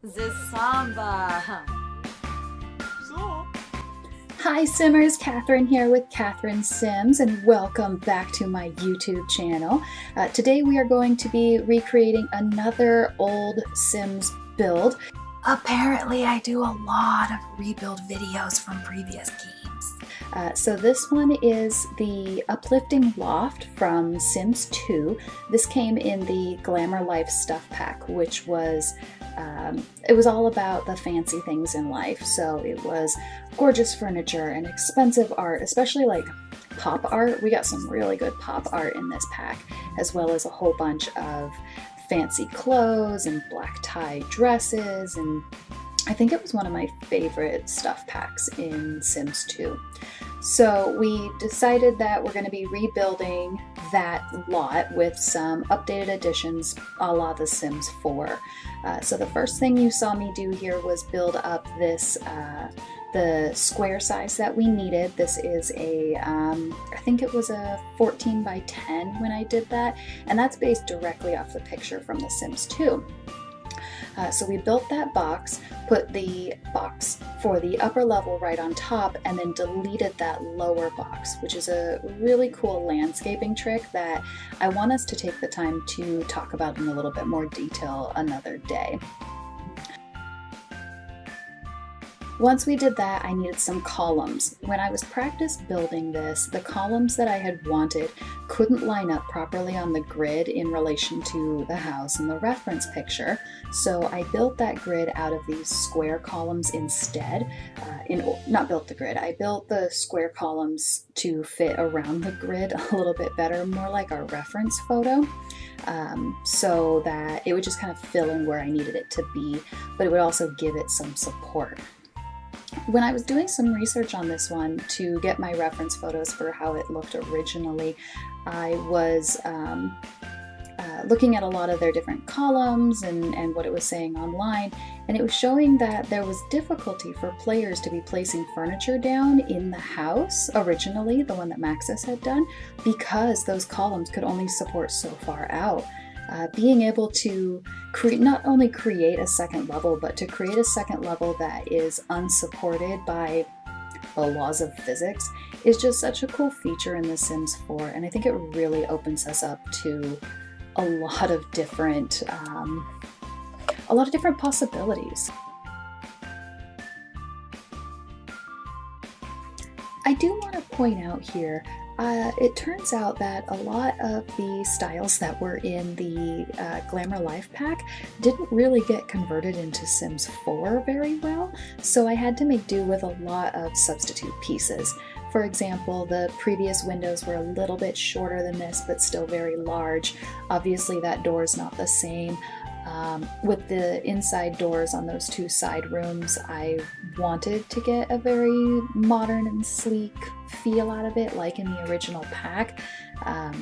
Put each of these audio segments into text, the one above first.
The samba. So, Hi Simmers, Catherine here with Catherine Sims, and welcome back to my YouTube channel. Today we are going to be recreating another old Sims build. Apparently I do a lot of rebuild videos from previous games. So this one is the Uplifting Loft from Sims 2. This came in the Glamour Life Stuff pack, which was it was all about the fancy things in life. So it was gorgeous furniture and expensive art, especially like pop art. We got some really good pop art in this pack, as well as a whole bunch of fancy clothes and black tie dresses, and I think it was one of my favorite stuff packs in Sims 2. So we decided that we're going to be rebuilding that lot with some updated additions a la The Sims 4. So the first thing you saw me do here was build up this the square size that we needed. This is a, I think it was a 14 by 10 when I did that, and that's based directly off the picture from The Sims 2. So we built that box, put the box for the upper level right on top, and then deleted that lower box, which is a really cool landscaping trick that I want us to take the time to talk about in a little bit more detail another day. Once we did that, I needed some columns. When I was practice building this, the columns that I had wanted couldn't line up properly on the grid in relation to the house in the reference picture. So I built that grid out of these square columns instead. Not built the grid, I built the square columns to fit around the grid a little bit better, more like our reference photo. So that it would just kind of fill in where I needed it to be, but it would also give it some support. When I was doing some research on this one to get my reference photos for how it looked originally, I was looking at a lot of their different columns and what it was saying online, and it was showing that there was difficulty for players to be placing furniture down in the house originally, the one that Maxis had done, because those columns could only support so far out. Being able to not only create a second level, but to create a second level that is unsupported by the laws of physics is just such a cool feature in The Sims 4, and I think it really opens us up to a lot of different possibilities. I do want to point out here, it turns out that a lot of the styles that were in the Glamour Life pack didn't really get converted into Sims 4 very well, so I had to make do with a lot of substitute pieces. For example, the previous windows were a little bit shorter than this, but still very large. Obviously that door is not the same. With the inside doors on those two side rooms, I wanted to get a very modern and sleek feel out of it, like in the original pack,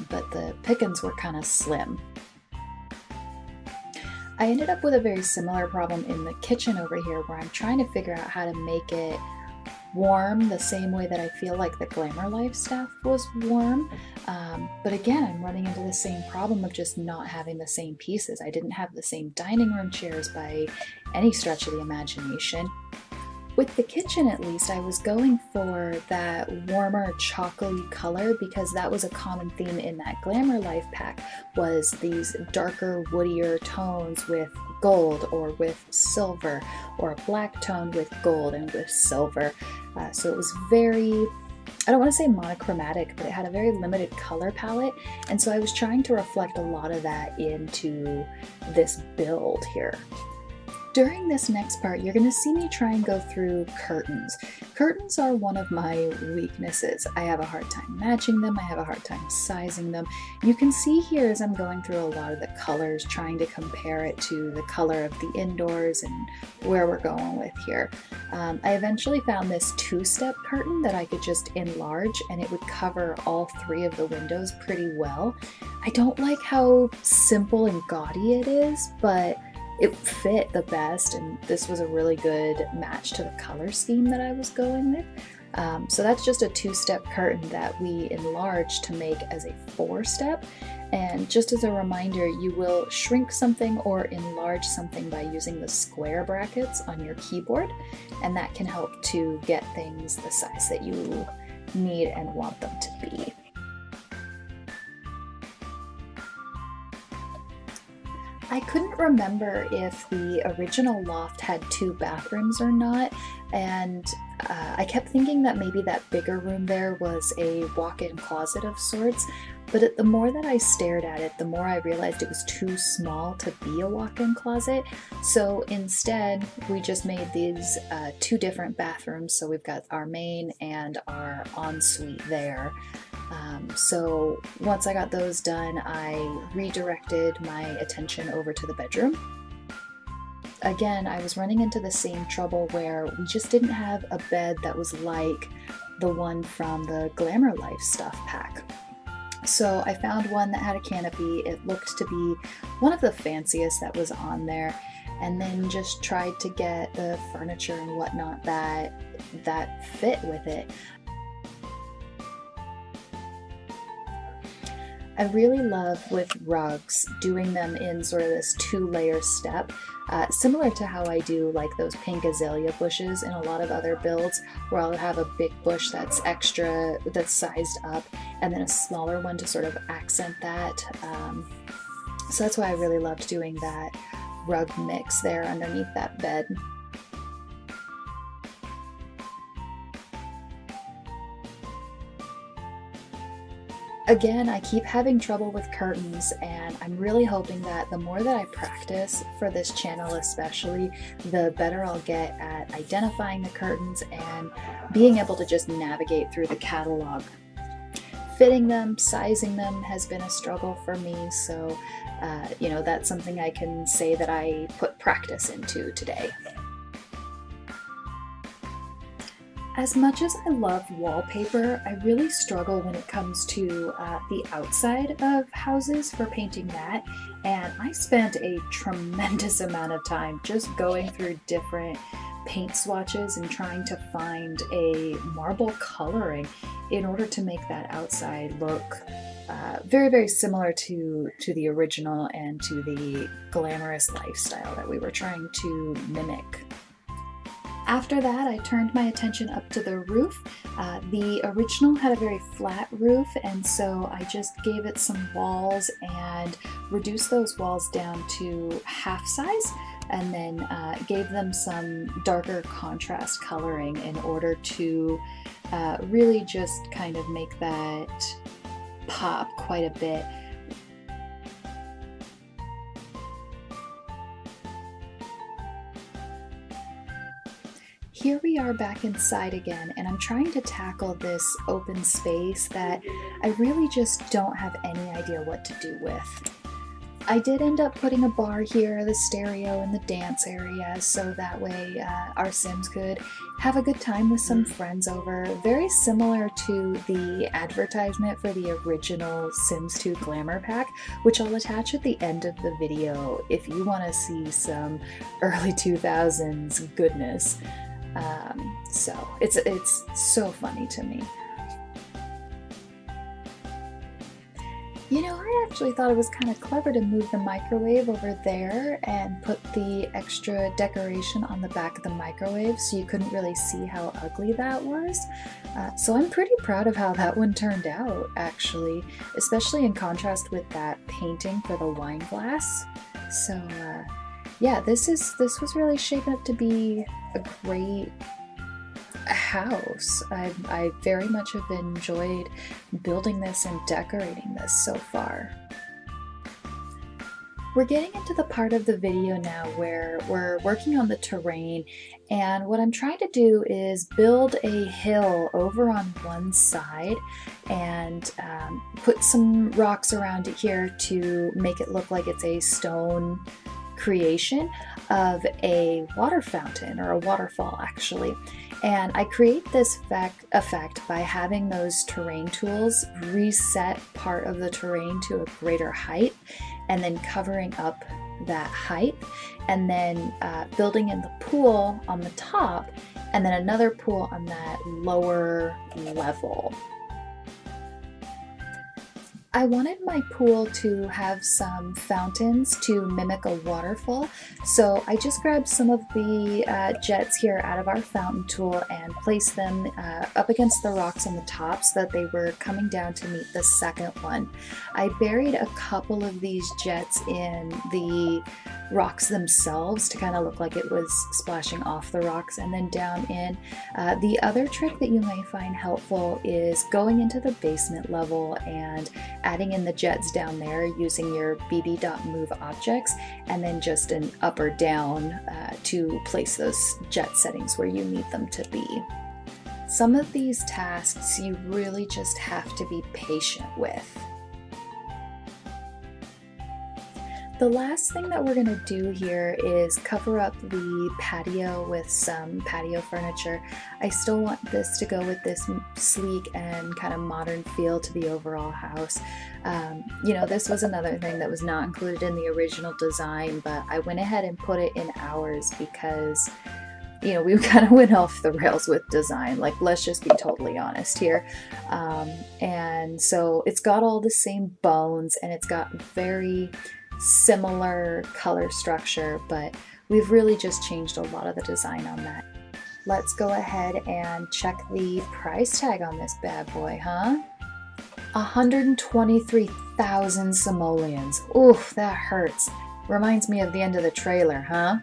but the pickings were kind of slim. I ended up with a very similar problem in the kitchen over here, where I'm trying to figure out how to make it warm the same way that I feel like the Glamour Life stuff was warm. But again, I'm running into the same problem of just not having the same pieces. I didn't have the same dining room chairs by any stretch of the imagination. With the kitchen, at least, I was going for that warmer chocolatey color because that was a common theme in that Glamour Life pack, was these darker, woodier tones with gold or with silver, or a black tone with gold and with silver. So it was very, I don't want to say monochromatic, but it had a very limited color palette, and so I was trying to reflect a lot of that into this build here. During this next part, you're going to see me try and go through curtains. Curtains are one of my weaknesses. I have a hard time matching them, I have a hard time sizing them. You can see here as I'm going through a lot of the colors, trying to compare it to the color of the indoors and where we're going with here. I eventually found this two-step curtain that I could just enlarge, and it would cover all three of the windows pretty well. I don't like how simple and gaudy it is, but it fit the best, and this was a really good match to the color scheme that I was going with. So that's just a 2-step curtain that we enlarged to make as a 4-step. And just as a reminder, you will shrink something or enlarge something by using the square brackets on your keyboard, and that can help to get things the size that you need and want them to be. I couldn't remember if the original loft had 2 bathrooms or not, and I kept thinking that maybe that bigger room there was a walk-in closet of sorts, but the more that I stared at it, the more I realized it was too small to be a walk-in closet. So instead, we just made these 2 different bathrooms. So we've got our main and our ensuite there. So once I got those done, I redirected my attention over to the bedroom. Again, I was running into the same trouble where we just didn't have a bed that was like the one from the Glamour Life Stuff pack. So I found one that had a canopy. It looked to be one of the fanciest that was on there, and then just tried to get the furniture and whatnot that fit with it. I really love with rugs doing them in sort of this 2-layer step, similar to how I do like those pink azalea bushes in a lot of other builds, where I'll have a big bush that's extra, that's sized up, and then a smaller one to sort of accent that. So that's why I really loved doing that rug mix there underneath that bed. Again, I keep having trouble with curtains, and I'm really hoping that the more that I practice for this channel especially, the better I'll get at identifying the curtains and being able to just navigate through the catalog. Fitting them, sizing them has been a struggle for me, so you know, that's something I can say that I put practice into today. As much as I love wallpaper, I really struggle when it comes to the outside of houses for painting that, and I spent a tremendous amount of time just going through different paint swatches and trying to find a marble coloring in order to make that outside look very, very similar to the original and to the glamorous lifestyle that we were trying to mimic. After that, I turned my attention up to the roof. The original had a very flat roof, and so I just gave it some walls and reduced those walls down to half size, and then gave them some darker contrast coloring in order to really just kind of make that pop quite a bit. Here we are back inside again, and I'm trying to tackle this open space that I really just don't have any idea what to do with. I did end up putting a bar here, the stereo, and the dance area, so that way our Sims could have a good time with some friends over. Very similar to the advertisement for the original Sims 2 Glamour Pack, which I'll attach at the end of the video if you want to see some early 2000s goodness. So it's so funny to me. You know, I actually thought it was kind of clever to move the microwave over there and put the extra decoration on the back of the microwave so you couldn't really see how ugly that was. So I'm pretty proud of how that one turned out, actually, especially in contrast with that painting for the wine glass. So yeah, this was really shaping up to be a great house. I very much have enjoyed building this and decorating this so far. We're getting into the part of the video now where we're working on the terrain, and what I'm trying to do is build a hill over on one side and put some rocks around it here to make it look like it's a stone creation of a water fountain, or a waterfall actually. And I create this effect by having those terrain tools reset part of the terrain to a greater height and then covering up that height, and then building in the pool on the top, and then another pool on that lower level. I wanted my pool to have some fountains to mimic a waterfall, so I just grabbed some of the jets here out of our fountain tool and placed them up against the rocks on the top so that they were coming down to meet the second one. I buried a couple of these jets in the rocks themselves to kind of look like it was splashing off the rocks and then down in. The other trick that you may find helpful is going into the basement level and adding in the jets down there using your bb.move objects, and then just an up or down to place those jet settings where you need them to be. Some of these tasks you really just have to be patient with. The last thing that we're going to do here is cover up the patio with some patio furniture. I still want this to go with this sleek and kind of modern feel to the overall house. You know, this was another thing that was not included in the original design, but I went ahead and put it in ours because, you know, we kind of went off the rails with design. Like, let's just be totally honest here. And so it's got all the same bones and it's got very similar color structure, but we've really just changed a lot of the design on that. Let's go ahead and check the price tag on this bad boy, huh? 123,000 simoleons. Oof, that hurts. Reminds me of the end of the trailer, huh?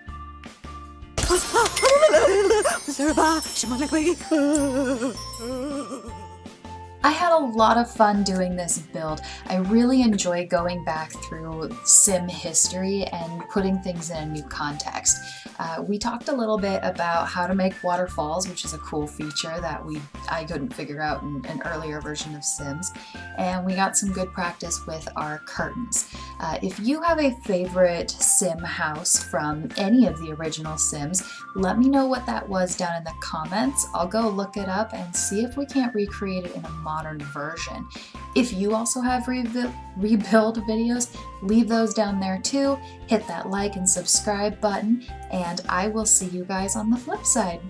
I had a lot of fun doing this build. I really enjoy going back through sim history and putting things in a new context. We talked a little bit about how to make waterfalls, which is a cool feature that I couldn't figure out in an earlier version of Sims, and we got some good practice with our curtains. If you have a favorite sim house from any of the original Sims, let me know what that was down in the comments. I'll go look it up and see if we can't recreate it in a modern version. If you also have rebuild videos, leave those down there too. Hit that like and subscribe button, and I will see you guys on the flip side.